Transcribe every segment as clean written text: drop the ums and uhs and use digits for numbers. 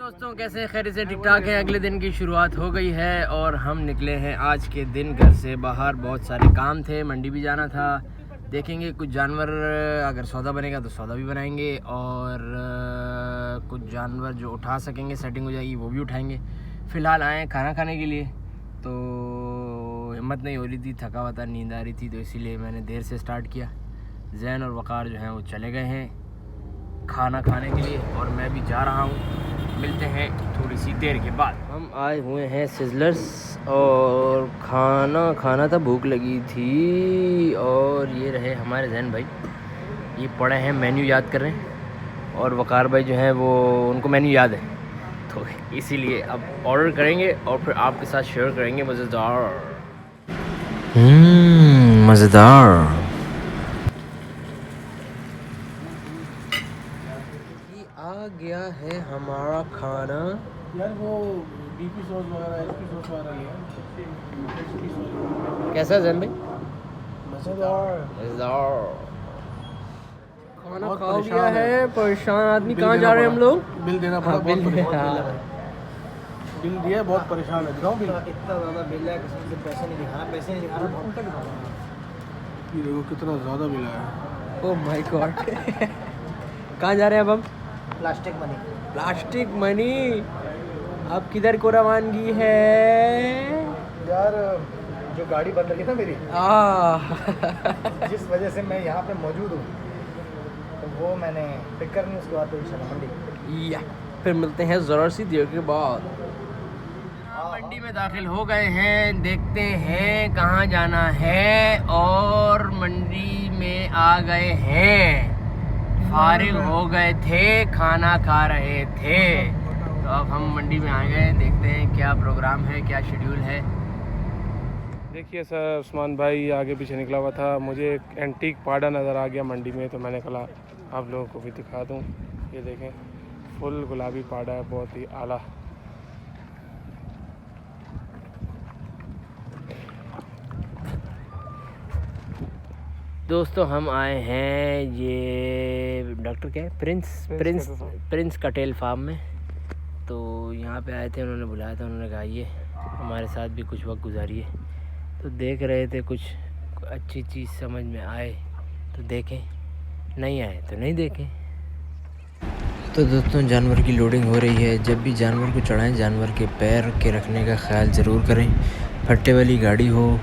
दोस्तों, कैसे खैर से ठीक ठाक है। अगले दिन की शुरुआत हो गई है और हम निकले हैं आज के दिन घर से बाहर। बहुत सारे काम थे, मंडी भी जाना था। देखेंगे कुछ जानवर, अगर सौदा बनेगा तो सौदा भी बनाएंगे और कुछ जानवर जो उठा सकेंगे, सेटिंग हो जाएगी, वो भी उठाएंगे। फ़िलहाल आए खाना खाने के लिए, तो हिम्मत नहीं हो रही थी, थका हुआ था, नींद आ रही थी, तो इसीलिए मैंने देर से स्टार्ट किया। जैन और वक़ार जो हैं वो चले गए हैं खाना खाने के लिए और मैं भी जा रहा हूँ। मिलते हैं थोड़ी सी देर के बाद। हम आए हुए हैं सिजलर्स और खाना था, भूख लगी थी। और ये रहे हमारे जैन भाई, ये पड़े हैं मेन्यू याद कर रहे हैं। और वक़ार भाई जो हैं वो, उनको मेन्यू याद है, तो इसीलिए अब ऑर्डर करेंगे और फिर आपके साथ शेयर करेंगे। मज़ेदार आ गया है हमारा खाना। यार वो बीपी सॉस वगैरह, एचपी सॉस वगैरह लिया। कैसा है जैन भाई? मज़ेदार। खाना खा लिया है, परेशान आदमी। कहाँ जा रहे हैं हम लोग? बिल देना पड़ा। बिल बिल दिया, बहुत परेशान है। दिखाऊं बिल? इतना ज़्यादा बिल है, कसम से पैसे नहीं दिखा रहा, बहुत तक दिखा रहा। ये देखो कितना ज़्यादा बिल आया। Oh my God. कहाँ जा रहे हैं अब हम? Plastic money. अब किधर को रवानगी है? यार जो गाड़ी बन रही है ना मेरी, जिस वजह से मैं यहाँ पे मौजूद हूँ, तो वो मैंने पिक करनी, उसके बाद तो चला मंडी। या फिर मिलते हैं ज़रा सी देर के बाद। मंडी में दाखिल हो गए हैं, देखते हैं कहाँ जाना है। और मंडी में आ गए हैं, फारिग हो गए थे, खाना खा रहे थे, तो अब हम मंडी में आ गए। देखते हैं क्या प्रोग्राम है, क्या शेड्यूल है। देखिए सर, उस्मान भाई आगे पीछे निकला हुआ था। मुझे एक एंटीक पाड़ा नज़र आ गया मंडी में, तो मैंने कहा आप लोगों को भी दिखा दूँ। ये देखें, फुल गुलाबी पाड़ा है, बहुत ही आला। दोस्तों हम आए हैं, ये डॉक्टर क्या है, प्रिंस कटेल फार्म में। तो यहाँ पे आए थे, उन्होंने बुलाया था, उन्होंने कहा ये हमारे साथ भी कुछ वक्त गुजारिए। तो देख रहे थे, कुछ अच्छी चीज़ समझ में आए तो देखें, नहीं आए तो नहीं देखें। तो दोस्तों जानवर की लोडिंग हो रही है। जब भी जानवर को चढ़ाएं, जानवर के पैर के रखने का ख्याल ज़रूर करें। फट्टे वाली गाड़ी हो,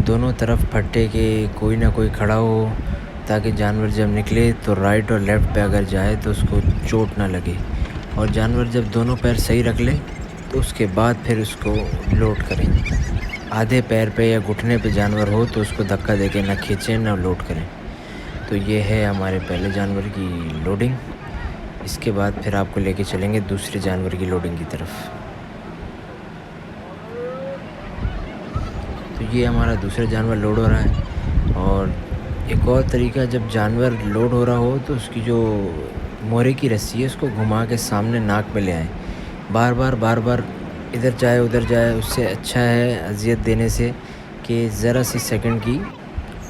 दोनों तरफ फट्टे के कोई ना कोई खड़ा हो, ताकि जानवर जब निकले तो राइट और लेफ़्ट पे अगर जाए तो उसको चोट ना लगे। और जानवर जब दोनों पैर सही रख ले तो उसके बाद फिर उसको लोड करें। आधे पैर पे या घुटने पे जानवर हो तो उसको धक्का देके ना खींचें ना लोड करें। तो ये है हमारे पहले जानवर की लोडिंग। इसके बाद फिर आपको लेके चलेंगे दूसरे जानवर की लोडिंग की तरफ। तो ये हमारा दूसरा जानवर लोड हो रहा है। और एक और तरीका, जब जानवर लोड हो रहा हो तो उसकी जो मोरे की रस्सी है उसको घुमा के सामने नाक पे ले आएँ। बार बार इधर जाए उधर जाए, उससे अच्छा है अजियत देने से कि ज़रा सी सेकंड की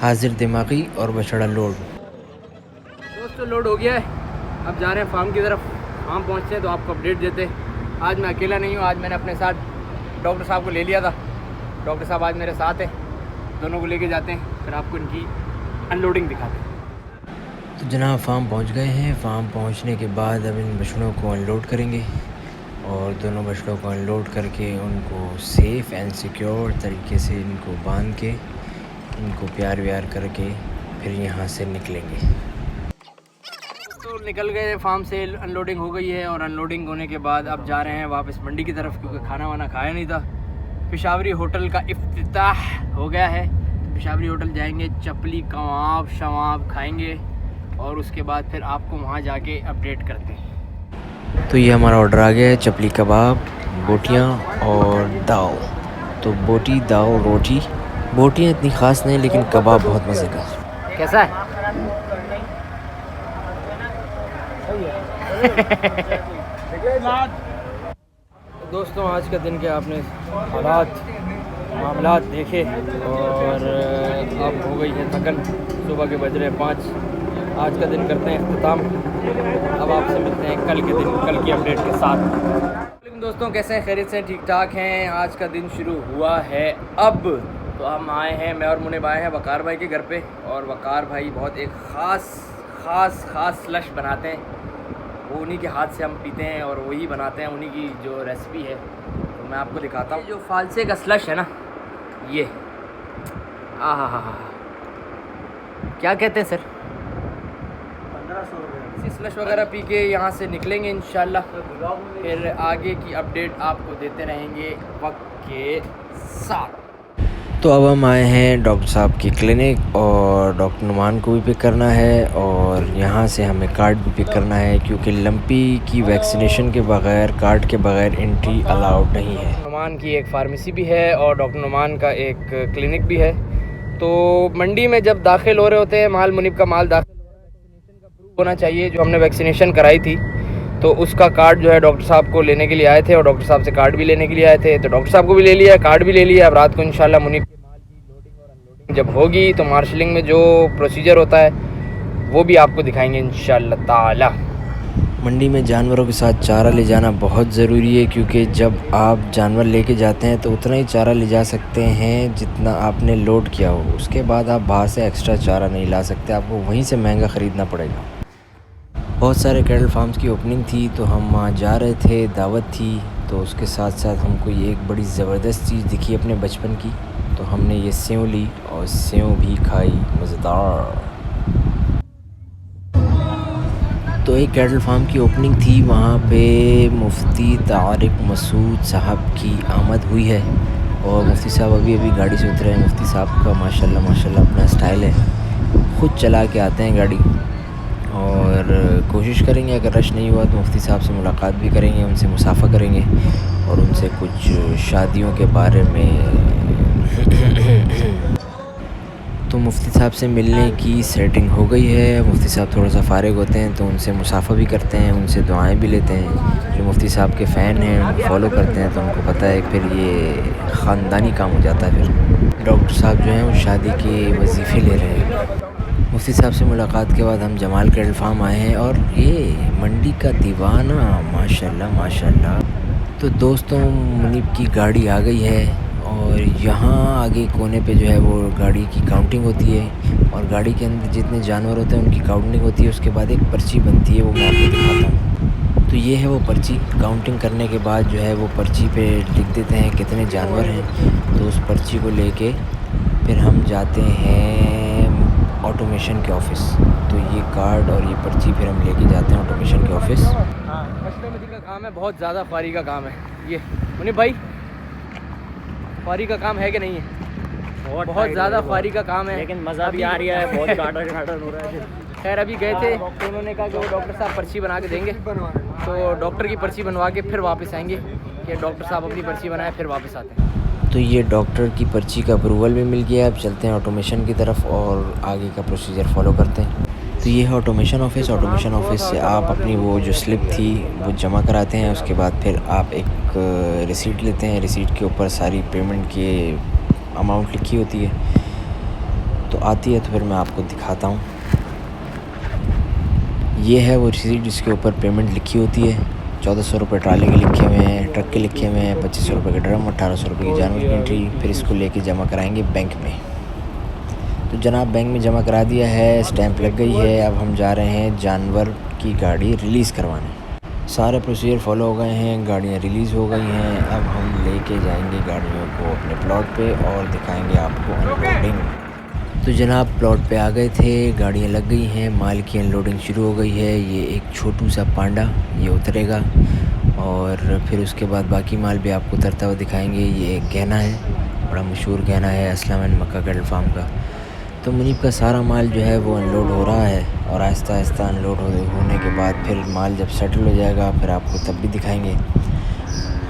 हाजिर दिमागी और बछड़ा लोड। दोस्तों लोड हो गया है, अब जा रहे हैं फार्म की तरफ। फार्म पहुँचते हैं तो आपको अपडेट देते। आज मैं अकेला नहीं हूँ, आज मैंने अपने साथ डॉक्टर साहब को ले लिया था। डॉक्टर साहब आज मेरे साथ हैं, दोनों को लेके जाते हैं, फिर आपको इनकी अनलोडिंग दिखाते हैं। तो जनाब फार्म पहुंच गए हैं। फार्म पहुंचने के बाद अब इन बछड़ों को अनलोड करेंगे और दोनों बछड़ों को अनलोड करके उनको सेफ़ एंड सिक्योर तरीके से इनको बांध के, इनको प्यार व्यार करके फिर यहाँ से निकलेंगे। तो निकल गए फार्म से, अनलोडिंग हो गई है। और अनलोडिंग होने के बाद अब जा रहे हैं वापस मंडी की तरफ, क्योंकि खाना वाना खाया नहीं था। पेशावरी होटल का इफ्तिताह हो गया है, तो पेशावरी होटल जाएंगे, चपली कबाब शवाब खाएंगे और उसके बाद फिर आपको वहाँ जाके अपडेट करते हैं। तो ये हमारा ऑर्डर आ गया है, चपली कबाब, बोटियाँ और दाव। तो बोटी दाव रोटी, बोटियाँ इतनी ख़ास नहीं लेकिन कबाब बहुत मज़े का। कैसा है? दोस्तों आज का दिन के आपने हालात मामलात देखे और अब हो गई है थकन। सुबह के बज रहे 5। आज का दिन करते हैं इख्तिताम। अब आपसे मिलते हैं कल के दिन, कल की अपडेट के साथ। वालेकुम दोस्तों, कैसे हैं? खैरियत से, ठीक ठाक हैं? आज का दिन शुरू हुआ है अब। तो हम आए हैं, मैं और मुनीब आए हैं वकार भाई के घर पे, और वकार भाई बहुत एक ख़ास स्लश बनाते हैं। वो उन्हीं के हाथ से हम पीते हैं और वही बनाते हैं, उन्हीं की जो रेसिपी है। तो मैं आपको दिखाता हूँ। जो फालसे का स्लश है ना, ये आहा, क्या कहते हैं सर? 1500 रुपये। इसी स्लश वगैरह पी के यहाँ से निकलेंगे इंशाल्लाह। फिर आगे की अपडेट आपको देते रहेंगे वक्त के साथ। तो अब हम आए हैं डॉक्टर साहब की क्लिनिक, और डॉक्टर नुमान को भी पिक करना है, और यहाँ से हमें कार्ड भी पिक करना है, क्योंकि लंपी की वैक्सीनेशन के बगैर, कार्ड के बगैर एंट्री अलाउड नहीं है। नुमान की एक फार्मेसी भी है और डॉक्टर नुमान का एक क्लिनिक भी है। तो मंडी में जब दाखिल हो रहे होते हैं माल, मुनीब का माल दाखिल हो रहा है, वैक्सीनेशन का प्रूफ होना चाहिए। जो हमने वैक्सीनेशन कराई थी तो उसका कार्ड जो है डॉक्टर साहब को लेने के लिए आए थे, और डॉक्टर साहब से कार्ड भी लेने के लिए आए थे। तो डॉक्टर साहब को भी ले लिया, कार्ड भी ले लिया। अब रात को इंशाल्लाह मुनीब के माल की लोडिंग और अनलोडिंग जब होगी तो मार्शलिंग में जो प्रोसीजर होता है वो भी आपको दिखाएंगे इंशाल्लाह ताला। मंडी में जानवरों के साथ चारा ले जाना बहुत ज़रूरी है, क्योंकि जब आप जानवर लेके जाते हैं तो उतना ही चारा ले जा सकते हैं जितना आपने लोड किया हो। उसके बाद आप बाहर से एक्स्ट्रा चारा नहीं ला सकते, आपको वहीं से महंगा ख़रीदना पड़ेगा। बहुत सारे कैटल फार्म्स की ओपनिंग थी, तो हम वहाँ जा रहे थे, दावत थी। तो उसके साथ साथ हमको ये एक बड़ी ज़बरदस्त चीज़ दिखी अपने बचपन की, तो हमने ये सेव ली और सेव भी खाई, मज़ेदार। तो एक कैटल फार्म की ओपनिंग थी, वहाँ पे मुफ्ती तारिक मसूद साहब की आमद हुई है, और मुफ्ती साहब अभी अभी गाड़ी से उतरे हैं। मुफ्ती साहब का माशाल्लाह अपना स्टाइल है, ख़ुद चला के आते हैं गाड़ी। और कोशिश करेंगे अगर रश नहीं हुआ तो मुफ्ती साहब से मुलाकात भी करेंगे, उनसे मुसाफ़ा करेंगे और उनसे कुछ शादियों के बारे में तो मुफ्ती साहब से मिलने की सेटिंग हो गई है। मुफ्ती साहब थोड़ा सा फ़ारिग होते हैं तो उनसे मुसाफ़ा भी करते हैं, उनसे दुआएं भी लेते हैं। जो मुफ्ती साहब के फ़ैन हैं, उनको फॉलो करते हैं, तो उनको पता है फिर ये ख़ानदानी काम हो जाता है। फिर डॉक्टर साहब जो हैं वो शादी के वजीफ़े ले रहे हैं। मुफ्ती साहब से मुलाकात के बाद हम जमाल कैटल फार्म आए हैं, और ये मंडी का दीवाना माशाल्लाह। तो दोस्तों, मुनीब की गाड़ी आ गई है, और यहाँ आगे कोने पे जो है वो गाड़ी की काउंटिंग होती है, और गाड़ी के अंदर जितने जानवर होते हैं उनकी काउंटिंग होती है। उसके बाद एक पर्ची बनती है, वो मैं आपको दिखाता हूँ। तो ये है वो पर्ची। काउंटिंग करने के बाद जो है वो पर्ची पे लिख देते हैं कितने जानवर हैं। तो उस पर्ची को लेके फिर हम जाते हैं ऑटोमेशन के ऑफ़िस। तो ये कार्ड और ये पर्ची फिर हम लेके जाते हैं ऑटोमेशन के ऑफ़िस। कस्टमर का काम है, बहुत ज़्यादा ख्वारी का काम है ये। मुनीब भाई, ख्वारी का काम है कि नहीं है? बहुत ज़्यादा ख्वारी का काम है, लेकिन मज़ा भी आ रहा है, बहुत गार्डन हो रहा है। खैर अभी गए थे तो उन्होंने कहा कि वो डॉक्टर साहब पर्ची बना के देंगे, तो डॉक्टर की पर्ची बनवा के फिर वापस आएंगे कि डॉक्टर साहब अपनी पर्ची बनाए फिर वापस आते हैं। तो ये डॉक्टर की पर्ची का अप्रूवल भी मिल गया। अब चलते हैं ऑटोमेशन की तरफ और आगे का प्रोसीजर फॉलो करते हैं। तो ये है ऑटोमेशन ऑफ़िस। ऑटोमेशन ऑफ़िस से आप अपनी वो जो स्लिप थी वो जमा कराते हैं। उसके बाद फिर आप एक रिसीट लेते हैं। रिसीट के ऊपर सारी पेमेंट की अमाउंट लिखी होती है। तो आती है तो फिर मैं आपको दिखाता हूँ। ये है वो रिसीट जिसके ऊपर पेमेंट लिखी होती है। 1400 रुपये ट्राली के लिखे हुए हैं, ट्रक के लिखे हुए हैं, 2500 रुपये के ड्रम, 1800 रुपये की जानवर की एंट्री। फिर इसको लेके जमा कराएंगे बैंक में। तो जनाब बैंक में जमा करा दिया है, स्टैंप लग गई है। अब हम जा रहे हैं जानवर की गाड़ी रिलीज़ करवाने। सारे प्रोसीजर फॉलो हो गए हैं, गाड़ियाँ रिलीज़ हो गई हैं। अब हम लेके जाएंगे गाड़ियों को अपने प्लॉट पे और दिखाएंगे आपको अनलोडिंग। तो जनाब प्लॉट पे आ गए थे, गाड़ियाँ लग गई हैं, माल की अनलोडिंग शुरू हो गई है। ये एक छोटू सा पांडा ये उतरेगा और फिर उसके बाद बाकी माल भी आपको उतरता हुआ दिखाएंगे। ये एक गहना है, बड़ा मशहूर गहना है Aslam and Makka cattle farm का। तो मुनीब का सारा माल जो है वो अनलोड हो रहा है और आहिस्ता आहिस्ता अनलोड होने के बाद फिर माल जब सेटल हो जाएगा फिर आपको तब भी दिखाएंगे।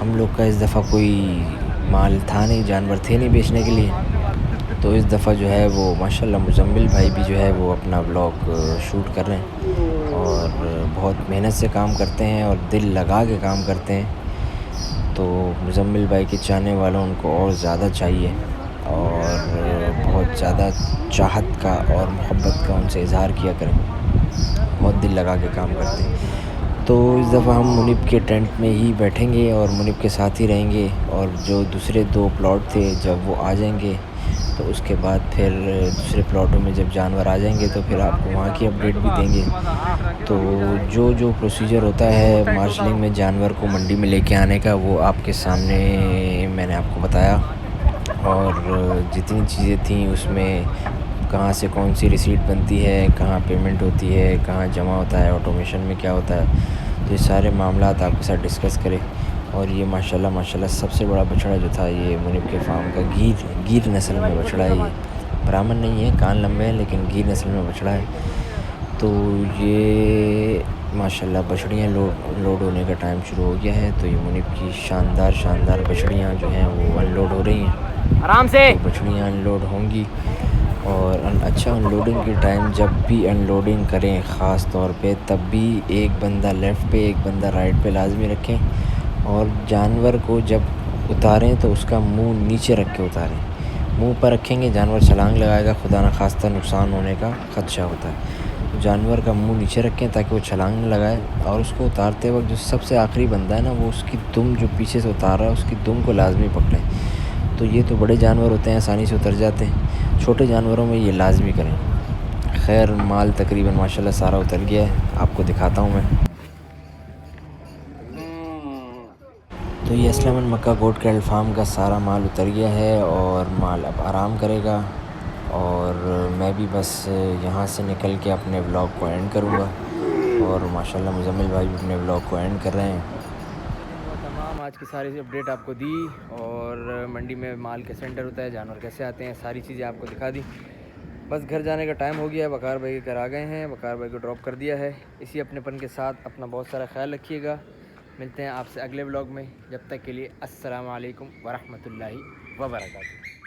हम लोग का इस दफ़ा कोई माल था नहीं, जानवर थे नहीं बेचने के लिए। तो इस दफ़ा जो है वो माशाल्लाह मुजम्मिल भाई भी जो है वो अपना व्लॉग शूट कर रहे हैं और बहुत मेहनत से काम करते हैं और दिल लगा के काम करते हैं। तो मुजम्मिल भाई के चाहने वालों उनको और ज़्यादा चाहिए और बहुत ज़्यादा चाहत का और मोहब्बत का उनसे इज़हार किया करें। बहुत दिल लगा के काम करते हैं। तो इस दफ़ा हम मुनीब के टेंट में ही बैठेंगे और मुनीब के साथ ही रहेंगे, और जो दूसरे 2 प्लॉट थे जब वो आ जाएंगे तो उसके बाद फिर दूसरे प्लॉटों में जब जानवर आ जाएंगे तो फिर आपको वहाँ की अपडेट भी देंगे। तो जो प्रोसीजर होता है मार्शलिंग में जानवर को मंडी में लेके आने का, वो आपके सामने मैंने आपको बताया। और जितनी चीज़ें थी उसमें कहाँ से कौन सी रिसीट बनती है, कहाँ पेमेंट होती है, कहाँ जमा होता है, ऑटोमेशन में क्या होता है, तो ये सारे मामलात आपके साथ डिस्कस करें। और ये माशाल्लाह सबसे बड़ा बछड़ा जो था ये मुनीब के फार्म का गिर नस्ल में बछड़ा है। ये ब्राह्मण नहीं है, कान लंबे हैं, लेकिन गिर नस्ल में बछड़ा है। तो ये माशाल्लाह बछड़ियाँ लोड होने का टाइम शुरू हो गया है। तो ये मुनीब की शानदार बछड़ियाँ जो हैं वो अनलोड हो रही हैं। आराम से तो बछड़ियाँ अनलोड होंगी, और अच्छा अनलोडिंग के टाइम जब भी अनलोडिंग करें ख़ास तौर पे, तब भी एक बंदा लेफ़्ट पे एक बंदा राइट पे लाजमी रखें। और जानवर को जब उतारें तो उसका मुंह नीचे रख के उतारें। मुंह पर रखेंगे जानवर छलांग लगाएगा, खुदा न खास्ता नुकसान होने का ख़दशा होता है। तो जानवर का मुंह नीचे रखें ताकि वो छलांग न लगाए। और उसको उतारते वक्त जो सबसे आखिरी बंदा है ना, वो उसकी दुम जो पीछे से उतार रहा है उसकी दुम को लाजमी पकड़ें। तो ये तो बड़े जानवर होते हैं, आसानी से उतर जाते हैं, छोटे जानवरों में ये लाजमी करें। खैर माल तकरीबन माशाल्लाह सारा उतर गया है, आपको दिखाता हूँ मैं। तो ये असलमन मक्का गोट कैटल फार्म का सारा माल उतर गया है और माल अब आराम करेगा। और मैं भी बस यहाँ से निकल के अपने व्लॉग को एंड करूँगा। और माशाल्लाह मुज़म्मिल भाई भी अपने व्लॉग को एंड कर रहे हैं। तमाम आज की सारी अपडेट आपको दी, और मंडी में माल कैसे एंटर होता है, जानवर कैसे आते हैं, सारी चीज़ें आपको दिखा दी। बस घर जाने का टाइम हो गया है, वकार भाई के घर आ गए हैं, वकार भाई को ड्रॉप कर दिया है। इसी अपनेपन के साथ अपना बहुत सारा ख्याल रखिएगा। मिलते हैं आपसे अगले व्लॉग में, जब तक के लिए अस्सलाम वालेकुम वरहमतुल्लाहि वबरकातुहू।